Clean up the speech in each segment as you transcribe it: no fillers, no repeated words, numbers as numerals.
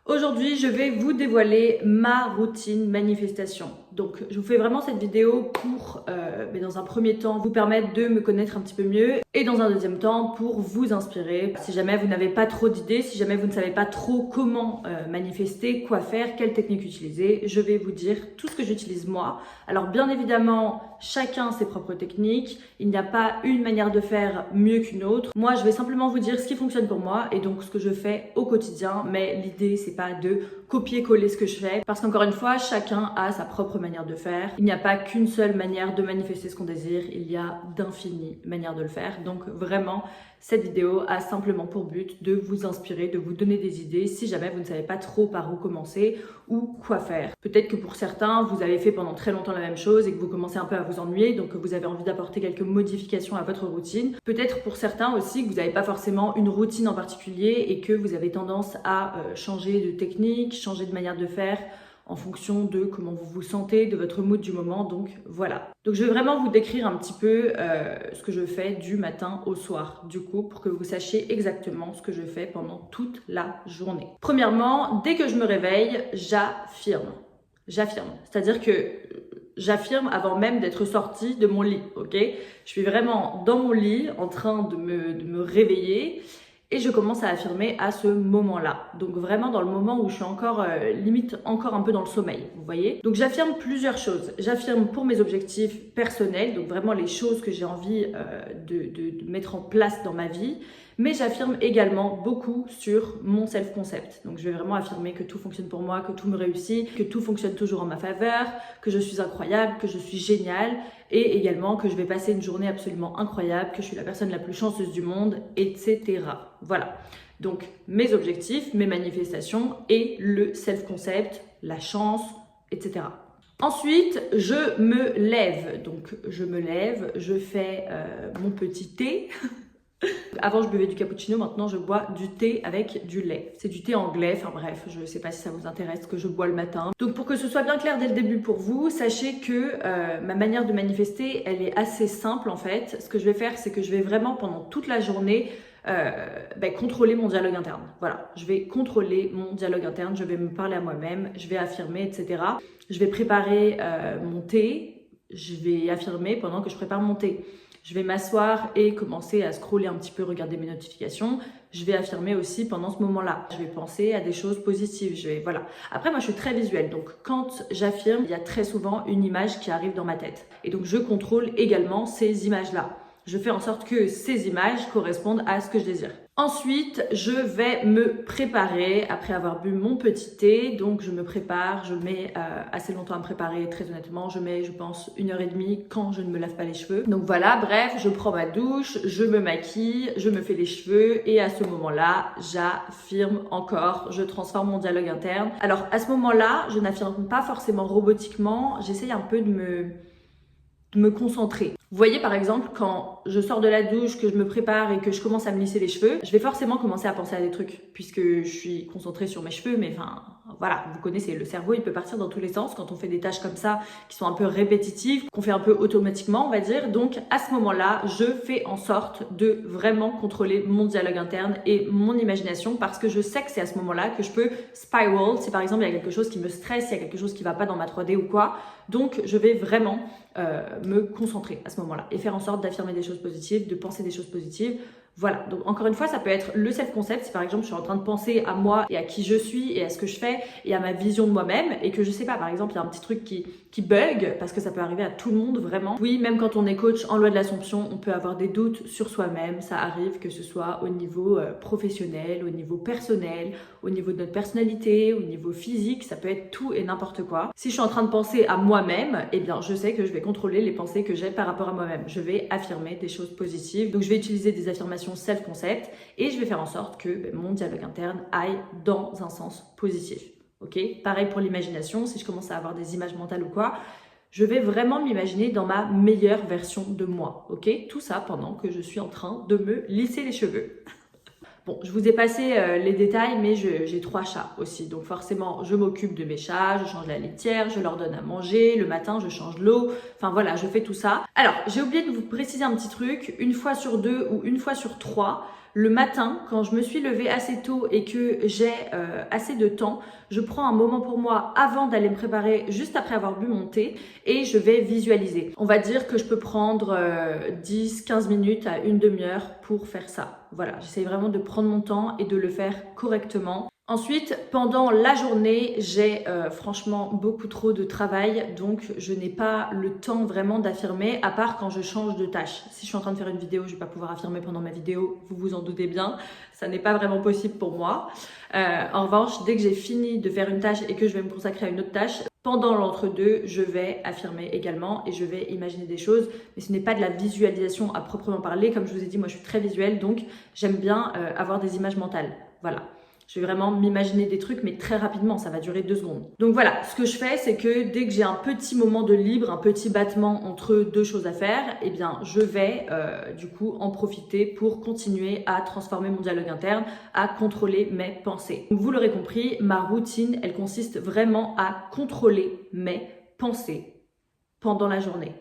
Aujourd'hui, je vais vous dévoiler ma routine manifestation. Donc, je vous fais vraiment cette vidéo pour, dans un premier temps, vous permettre de me connaître un petit peu mieux et dans un deuxième temps, pour vous inspirer. Si jamais vous n'avez pas trop d'idées, si jamais vous ne savez pas trop comment manifester, quoi faire, quelle technique utiliser, je vais vous dire tout ce que j'utilise moi. Alors, bien évidemment, chacun ses propres techniques. Il n'y a pas une manière de faire mieux qu'une autre. Moi, je vais simplement vous dire ce qui fonctionne pour moi et donc ce que je fais au quotidien. Mais l'idée, c'est pas de copier-coller ce que je fais parce qu'encore une fois, chacun a sa propre manière de faire. Il n'y a pas qu'une seule manière de manifester ce qu'on désire. Il y a d'infinies manières de le faire. Donc vraiment, cette vidéo a simplement pour but de vous inspirer, de vous donner des idées si jamais vous ne savez pas trop par où commencer ou quoi faire. Peut-être que pour certains, vous avez fait pendant très longtemps la même chose et que vous commencez un peu à vous ennuyer, donc que vous avez envie d'apporter quelques modifications à votre routine. Peut-être pour certains aussi que vous n'avez pas forcément une routine en particulier et que vous avez tendance à changer de technique, changer de manière de faire en fonction de comment vous vous sentez, de votre mood du moment, donc voilà. Donc je vais vraiment vous décrire un petit peu ce que je fais du matin au soir, du coup, pour que vous sachiez exactement ce que je fais pendant toute la journée. Premièrement, dès que je me réveille, j'affirme. J'affirme, c'est-à-dire que j'affirme avant même d'être sortie de mon lit, ok? Je suis vraiment dans mon lit, en train de me réveiller, et je commence à affirmer à ce moment-là. Donc vraiment dans le moment où je suis encore, limite encore un peu dans le sommeil, vous voyez. Donc j'affirme plusieurs choses. J'affirme pour mes objectifs personnels, donc vraiment les choses que j'ai envie de mettre en place dans ma vie. Mais j'affirme également beaucoup sur mon self-concept. Donc je vais vraiment affirmer que tout fonctionne pour moi, que tout me réussit, que tout fonctionne toujours en ma faveur, que je suis incroyable, que je suis géniale et également que je vais passer une journée absolument incroyable, que je suis la personne la plus chanceuse du monde, etc. Voilà. Donc mes objectifs, mes manifestations et le self-concept, la chance, etc. Ensuite, je me lève. Donc je me lève, je fais mon petit thé. Avant, je buvais du cappuccino, maintenant je bois du thé avec du lait. C'est du thé anglais, enfin bref, je ne sais pas si ça vous intéresse ce que je bois le matin. Donc pour que ce soit bien clair dès le début pour vous, sachez que ma manière de manifester, elle est assez simple en fait. Ce que je vais faire, c'est que je vais vraiment pendant toute la journée contrôler mon dialogue interne. Voilà, je vais contrôler mon dialogue interne, je vais me parler à moi-même, je vais affirmer, etc. Je vais préparer mon thé, je vais affirmer pendant que je prépare mon thé. Je vais m'asseoir et commencer à scroller un petit peu, regarder mes notifications. Je vais affirmer aussi pendant ce moment-là. Je vais penser à des choses positives. Voilà. Après, moi, je suis très visuelle. Donc, quand j'affirme, il y a très souvent une image qui arrive dans ma tête. Et donc, je contrôle également ces images-là. Je fais en sorte que ces images correspondent à ce que je désire. Ensuite, je vais me préparer après avoir bu mon petit thé. Donc, je me prépare, je mets assez longtemps à me préparer, très honnêtement. Je mets, je pense, 1h30 quand je ne me lave pas les cheveux. Donc voilà, bref, je prends ma douche, je me maquille, je me fais les cheveux et à ce moment-là, j'affirme encore, je transforme mon dialogue interne. Alors, à ce moment-là, je n'affirme pas forcément robotiquement, j'essaye un peu de me concentrer. Vous voyez par exemple quand je sors de la douche, que je me prépare et que je commence à me lisser les cheveux, je vais forcément commencer à penser à des trucs puisque je suis concentrée sur mes cheveux, mais enfin voilà, vous connaissez, le cerveau il peut partir dans tous les sens quand on fait des tâches comme ça qui sont un peu répétitives, qu'on fait un peu automatiquement on va dire. Donc à ce moment-là, je fais en sorte de vraiment contrôler mon dialogue interne et mon imagination parce que je sais que c'est à ce moment-là que je peux spiral, si par exemple il y a quelque chose qui me stresse, il y a quelque chose qui va pas dans ma 3D ou quoi, donc je vais vraiment me concentrer à ce moment-là et faire en sorte d'affirmer des choses positives, de penser des choses positives. Voilà, donc encore une fois, ça peut être le self-concept. Si par exemple, je suis en train de penser à moi et à qui je suis et à ce que je fais et à ma vision de moi-même et que je sais pas, par exemple, il y a un petit truc qui bug parce que ça peut arriver à tout le monde vraiment. Oui, même quand on est coach en loi de l'Assomption, on peut avoir des doutes sur soi-même. Ça arrive que ce soit au niveau professionnel, au niveau personnel, au niveau de notre personnalité, au niveau physique, ça peut être tout et n'importe quoi. Si je suis en train de penser à moi-même, eh bien, je sais que je vais contrôler les pensées que j'ai par rapport à moi-même. Je vais affirmer des choses positives. Donc, je vais utiliser des affirmations self-concept et je vais faire en sorte que mon dialogue interne aille dans un sens positif. Ok, pareil pour l'imagination, si je commence à avoir des images mentales ou quoi, je vais vraiment m'imaginer dans ma meilleure version de moi. Ok, tout ça pendant que je suis en train de me lisser les cheveux. Bon, je vous ai passé les détails, mais j'ai 3 chats aussi. Donc forcément, je m'occupe de mes chats, je change la litière, je leur donne à manger. Le matin, je change l'eau. Enfin voilà, je fais tout ça. Alors, j'ai oublié de vous préciser un petit truc. Une fois sur 2 ou une fois sur 3, le matin, quand je me suis levée assez tôt et que j'ai assez de temps, je prends un moment pour moi avant d'aller me préparer, juste après avoir bu mon thé, et je vais visualiser. On va dire que je peux prendre 10-15 minutes à une demi-heure pour faire ça. Voilà, j'essaie vraiment de prendre mon temps et de le faire correctement. Ensuite, pendant la journée, j'ai franchement beaucoup trop de travail, donc je n'ai pas le temps vraiment d'affirmer, à part quand je change de tâche. Si je suis en train de faire une vidéo, je ne vais pas pouvoir affirmer pendant ma vidéo, vous vous en doutez bien, ça n'est pas vraiment possible pour moi. En revanche, dès que j'ai fini de faire une tâche et que je vais me consacrer à une autre tâche, pendant l'entre-deux, je vais affirmer également et je vais imaginer des choses, mais ce n'est pas de la visualisation à proprement parler. Comme je vous ai dit, moi je suis très visuelle, donc j'aime bien avoir des images mentales. Voilà. Je vais vraiment m'imaginer des trucs, mais très rapidement, ça va durer 2 secondes. Donc voilà, ce que je fais, c'est que dès que j'ai un petit moment de libre, un petit battement entre 2 choses à faire, eh bien, je vais du coup en profiter pour continuer à transformer mon dialogue interne, à contrôler mes pensées. Donc vous l'aurez compris, ma routine, elle consiste vraiment à contrôler mes pensées pendant la journée.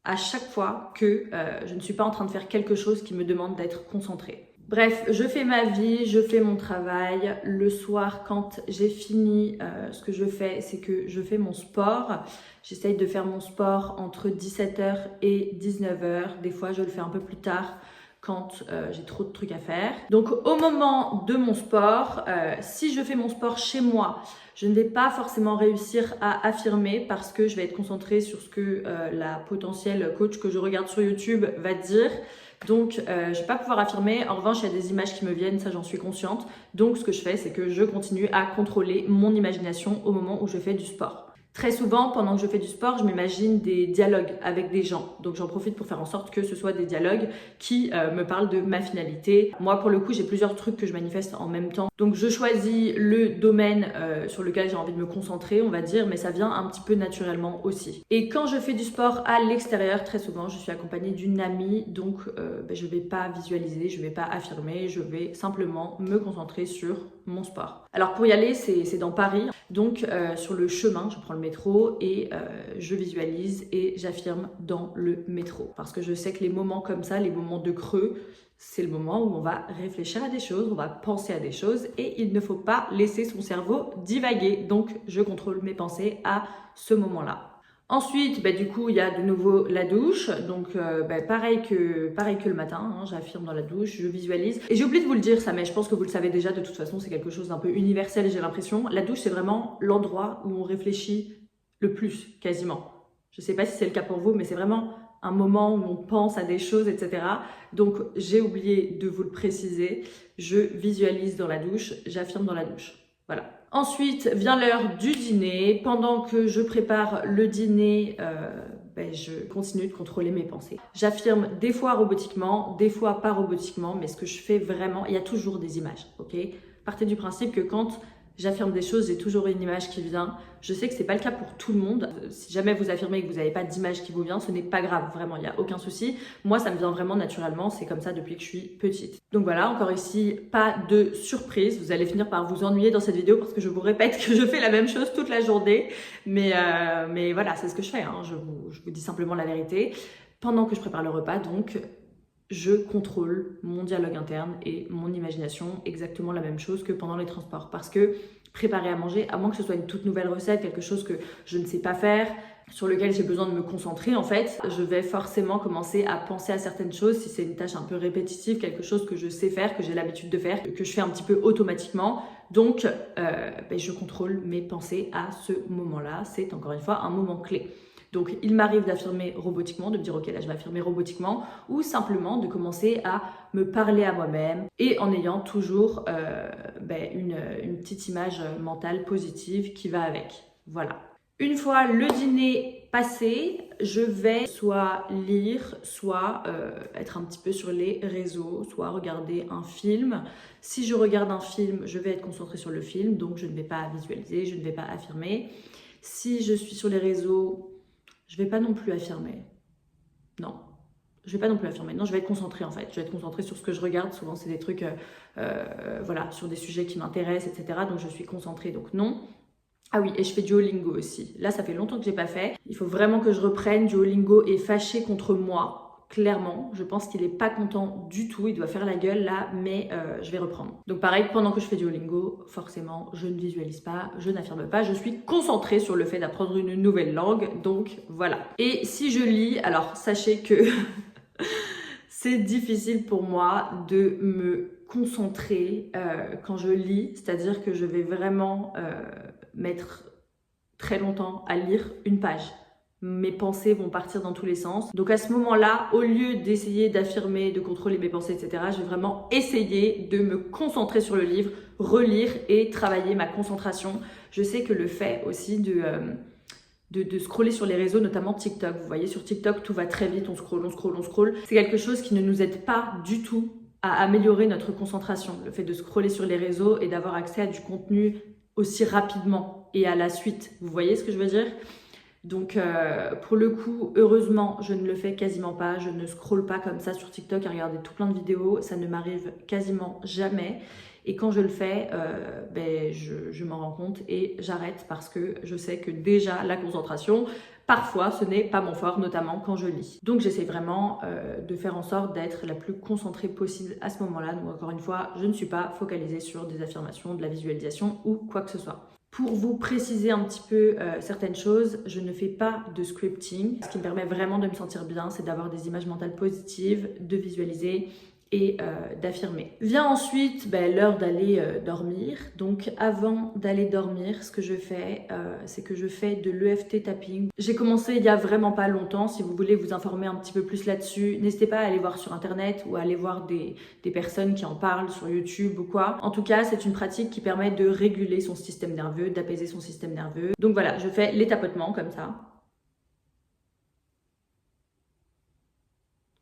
À chaque fois que je ne suis pas en train de faire quelque chose qui me demande d'être concentrée. Bref, je fais ma vie, je fais mon travail. Le soir, quand j'ai fini, ce que je fais, c'est que je fais mon sport. J'essaye de faire mon sport entre 17h et 19h. Des fois, je le fais un peu plus tard quand j'ai trop de trucs à faire. Donc, au moment de mon sport, si je fais mon sport chez moi, je ne vais pas forcément réussir à affirmer parce que je vais être concentrée sur ce que la potentielle coach que je regarde sur YouTube va dire. Donc, je ne vais pas pouvoir affirmer. En revanche, il y a des images qui me viennent, ça j'en suis consciente. Donc, ce que je fais, c'est que je continue à contrôler mon imagination au moment où je fais du sport. Très souvent, pendant que je fais du sport, je m'imagine des dialogues avec des gens. Donc, j'en profite pour faire en sorte que ce soit des dialogues qui me parlent de ma finalité. Moi, pour le coup, j'ai plusieurs trucs que je manifeste en même temps. Donc, je choisis le domaine sur lequel j'ai envie de me concentrer, on va dire, mais ça vient un petit peu naturellement aussi. Et quand je fais du sport à l'extérieur, très souvent, je suis accompagnée d'une amie. Donc, je ne vais pas visualiser, je ne vais pas affirmer, je vais simplement me concentrer sur mon sport. Alors, pour y aller, c'est dans Paris. Donc, sur le chemin, je prends le métro et je visualise et j'affirme dans le métro. Parce que je sais que les moments comme ça, les moments de creux, c'est le moment où on va réfléchir à des choses, on va penser à des choses et il ne faut pas laisser son cerveau divaguer. Donc, je contrôle mes pensées à ce moment-là. Ensuite, du coup, il y a de nouveau la douche. Donc, pareil que le matin, hein, j'affirme dans la douche, je visualise. Et j'ai oublié de vous le dire ça, mais je pense que vous le savez déjà, de toute façon, c'est quelque chose d'un peu universel, j'ai l'impression. La douche, c'est vraiment l'endroit où on réfléchit le plus, quasiment. Je sais pas si c'est le cas pour vous, mais c'est vraiment un moment où on pense à des choses, etc. Donc, j'ai oublié de vous le préciser. Je visualise dans la douche, j'affirme dans la douche. Voilà. Ensuite vient l'heure du dîner. Pendant que je prépare le dîner, je continue de contrôler mes pensées. J'affirme des fois robotiquement, des fois pas robotiquement, mais ce que je fais vraiment, il y a toujours des images, ok ? Partez du principe que quand j'affirme des choses, j'ai toujours une image qui vient. Je sais que c'est pas le cas pour tout le monde. Si jamais vous affirmez que vous n'avez pas d'image qui vous vient, ce n'est pas grave, vraiment, il n'y a aucun souci. Moi, ça me vient vraiment naturellement, c'est comme ça depuis que je suis petite. Donc voilà, encore ici, pas de surprise. Vous allez finir par vous ennuyer dans cette vidéo parce que je vous répète que je fais la même chose toute la journée. Mais voilà, c'est ce que je fais, hein. Je vous dis simplement la vérité. Pendant que je prépare le repas, donc, je contrôle mon dialogue interne et mon imagination exactement la même chose que pendant les transports. Parce que préparer à manger, à moins que ce soit une toute nouvelle recette, quelque chose que je ne sais pas faire, sur lequel j'ai besoin de me concentrer, en fait, je vais forcément commencer à penser à certaines choses si c'est une tâche un peu répétitive, quelque chose que je sais faire, que j'ai l'habitude de faire, que je fais un petit peu automatiquement. Donc, je contrôle mes pensées à ce moment-là. C'est encore une fois un moment clé. Donc, il m'arrive d'affirmer robotiquement, de me dire « Ok, là, je vais affirmer robotiquement » ou simplement de commencer à me parler à moi-même et en ayant toujours une petite image mentale positive qui va avec. Voilà. Une fois le dîner passé, je vais soit lire, soit être un petit peu sur les réseaux, soit regarder un film. Si je regarde un film, je vais être concentrée sur le film, donc je ne vais pas visualiser, je ne vais pas affirmer. Si je suis sur les réseaux, je ne vais pas non plus affirmer. Non. je vais pas non plus affirmer, non, je vais être concentrée en fait. Je vais être concentrée sur ce que je regarde. Souvent, c'est des trucs, voilà, sur des sujets qui m'intéressent, etc. Donc, je suis concentrée. Donc, non. Ah oui, et je fais Duolingo aussi. Là, ça fait longtemps que j'ai pas fait. Il faut vraiment que je reprenne. Duolingo est fâché contre moi. Clairement, je pense qu'il est pas content du tout, il doit faire la gueule là, mais je vais reprendre. Donc pareil, pendant que je fais Duolingo, forcément, je ne visualise pas, je n'affirme pas, je suis concentrée sur le fait d'apprendre une nouvelle langue, donc voilà. Et si je lis, alors sachez que c'est difficile pour moi de me concentrer quand je lis, c'est-à-dire que je vais vraiment mettre très longtemps à lire une page. Mes pensées vont partir dans tous les sens. Donc à ce moment-là, au lieu d'essayer d'affirmer, de contrôler mes pensées, etc., je vais vraiment essayer de me concentrer sur le livre, relire et travailler ma concentration. Je sais que le fait aussi de scroller sur les réseaux, notamment TikTok. Vous voyez, sur TikTok, tout va très vite, on scrolle. C'est quelque chose qui ne nous aide pas du tout à améliorer notre concentration. Le fait de scroller sur les réseaux et d'avoir accès à du contenu aussi rapidement et à la suite. Vous voyez ce que je veux dire ? Donc pour le coup, heureusement, je ne le fais quasiment pas. Je ne scrolle pas comme ça sur TikTok à regarder tout plein de vidéos. Ça ne m'arrive quasiment jamais. Et quand je le fais, je m'en rends compte et j'arrête parce que je sais que déjà la concentration, parfois, ce n'est pas mon fort, notamment quand je lis. Donc j'essaie vraiment de faire en sorte d'être la plus concentrée possible à ce moment-là. Donc encore une fois, je ne suis pas focalisée sur des affirmations, de la visualisation ou quoi que ce soit. Pour vous préciser un petit peu certaines choses, je ne fais pas de scripting. Ce qui me permet vraiment de me sentir bien, c'est d'avoir des images mentales positives, de visualiser et d'affirmer. Vient ensuite l'heure d'aller dormir. Donc avant d'aller dormir, ce que je fais, c'est que je fais de l'EFT tapping. J'ai commencé il y a vraiment pas longtemps. Si vous voulez vous informer un petit peu plus là-dessus, n'hésitez pas à aller voir sur internet ou à aller voir des personnes qui en parlent sur YouTube ou quoi. En tout cas, c'est une pratique qui permet de réguler son système nerveux, d'apaiser son système nerveux. Donc voilà, je fais les tapotements comme ça,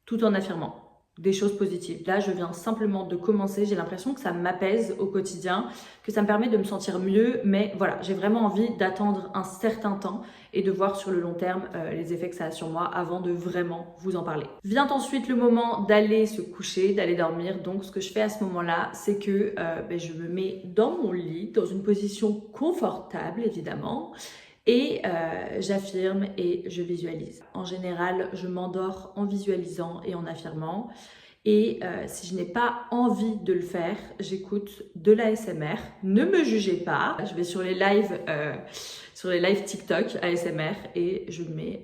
tout en affirmant des choses positives. Là, je viens simplement de commencer, j'ai l'impression que ça m'apaise au quotidien, que ça me permet de me sentir mieux, mais voilà, j'ai vraiment envie d'attendre un certain temps et de voir sur le long terme les effets que ça a sur moi avant de vraiment vous en parler. Vient ensuite le moment d'aller se coucher, d'aller dormir. Donc ce que je fais à ce moment-là, c'est que je me mets dans mon lit, dans une position confortable évidemment, et j'affirme et je visualise. En général, je m'endors en visualisant et en affirmant. Et si je n'ai pas envie de le faire, j'écoute de l'ASMR. Ne me jugez pas. Je vais sur les lives TikTok ASMR et je mets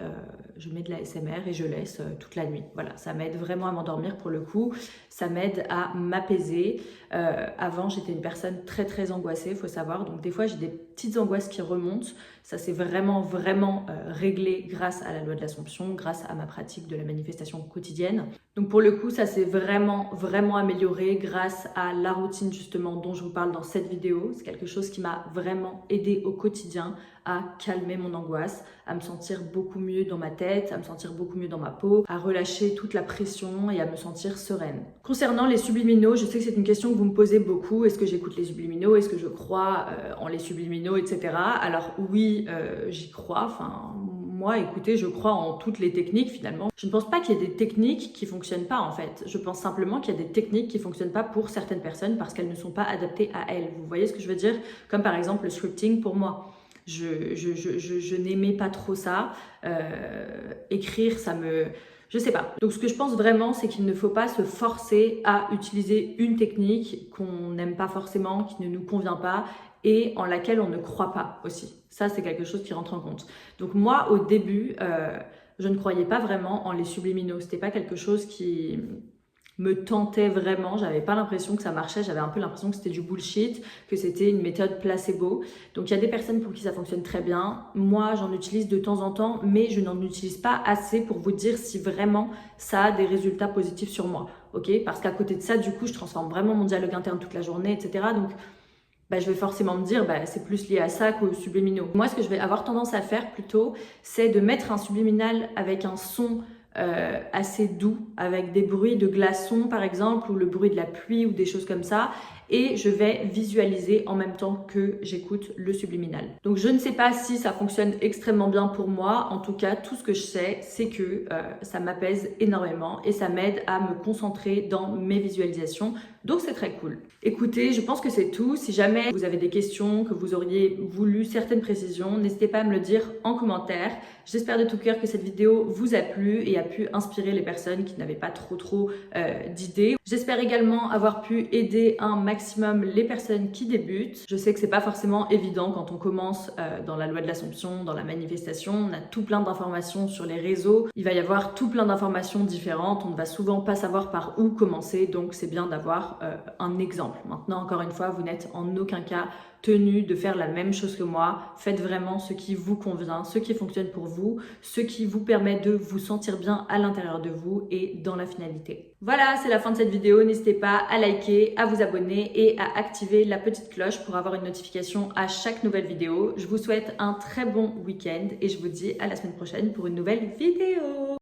de l'ASMR et je laisse toute la nuit. Voilà, ça m'aide vraiment à m'endormir pour le coup. Ça m'aide à m'apaiser. Avant, j'étais une personne très très angoissée, il faut savoir. Donc des fois, j'ai des petites angoisses qui remontent. Ça s'est vraiment réglé grâce à la loi de l'Assomption, grâce à ma pratique de la manifestation quotidienne. Donc pour le coup, ça s'est vraiment amélioré grâce à la routine justement dont je vous parle dans cette vidéo. C'est quelque chose qui m'a vraiment aidé au quotidien à calmer mon angoisse, à me sentir beaucoup mieux dans ma tête, à me sentir beaucoup mieux dans ma peau, à relâcher toute la pression et à me sentir sereine. Concernant les subliminaux, je sais que c'est une question que vous me posez beaucoup. Est-ce que j'écoute les subliminaux? Est-ce que je crois en les subliminaux, etc. Alors oui, j'y crois. Enfin, moi, écoutez, je crois en toutes les techniques finalement. Je ne pense pas qu'il y ait des techniques qui fonctionnent pas en fait. Je pense simplement qu'il y a des techniques qui fonctionnent pas pour certaines personnes parce qu'elles ne sont pas adaptées à elles. Vous voyez ce que je veux dire? Comme par exemple le scripting pour moi. Je n'aimais pas trop ça. Écrire, ça me... Je sais pas. Donc ce que je pense vraiment, c'est qu'il ne faut pas se forcer à utiliser une technique qu'on n'aime pas forcément, qui ne nous convient pas et en laquelle on ne croit pas aussi. Ça, c'est quelque chose qui rentre en compte. Donc moi, au début, je ne croyais pas vraiment en les subliminaux. C'était pas quelque chose qui me tentait vraiment, j'avais pas l'impression que ça marchait, j'avais un peu l'impression que c'était du bullshit, que c'était une méthode placebo. Donc il y a des personnes pour qui ça fonctionne très bien, moi j'en utilise de temps en temps, mais je n'en utilise pas assez pour vous dire si vraiment ça a des résultats positifs sur moi, ok? Parce qu'à côté de ça, du coup, je transforme vraiment mon dialogue interne toute la journée, etc. Donc je vais forcément me dire, c'est plus lié à ça qu'aux subliminaux. Moi, ce que je vais avoir tendance à faire plutôt, c'est de mettre un subliminal avec un son assez doux, avec des bruits de glaçons par exemple, ou le bruit de la pluie ou des choses comme ça, et je vais visualiser en même temps que j'écoute le subliminal. Donc je ne sais pas si ça fonctionne extrêmement bien pour moi. En tout cas, tout ce que je sais, c'est que ça m'apaise énormément et ça m'aide à me concentrer dans mes visualisations. Donc c'est très cool. Écoutez, je pense que c'est tout. Si jamais vous avez des questions, que vous auriez voulu certaines précisions, n'hésitez pas à me le dire en commentaire. J'espère de tout cœur que cette vidéo vous a plu et a pu inspirer les personnes qui n'avaient pas trop d'idées. J'espère également avoir pu aider un maximum les personnes qui débutent. Je sais que c'est pas forcément évident quand on commence dans la loi de l'Assomption, dans la manifestation. On a tout plein d'informations sur les réseaux. Il va y avoir tout plein d'informations différentes. On ne va souvent pas savoir par où commencer, donc c'est bien d'avoir un exemple. Maintenant, encore une fois, vous n'êtes en aucun cas tenu de faire la même chose que moi. Faites vraiment ce qui vous convient, ce qui fonctionne pour vous, ce qui vous permet de vous sentir bien à l'intérieur de vous et dans la finalité. Voilà, c'est la fin de cette vidéo. N'hésitez pas à liker, à vous abonner et à activer la petite cloche pour avoir une notification à chaque nouvelle vidéo. Je vous souhaite un très bon week-end et je vous dis à la semaine prochaine pour une nouvelle vidéo.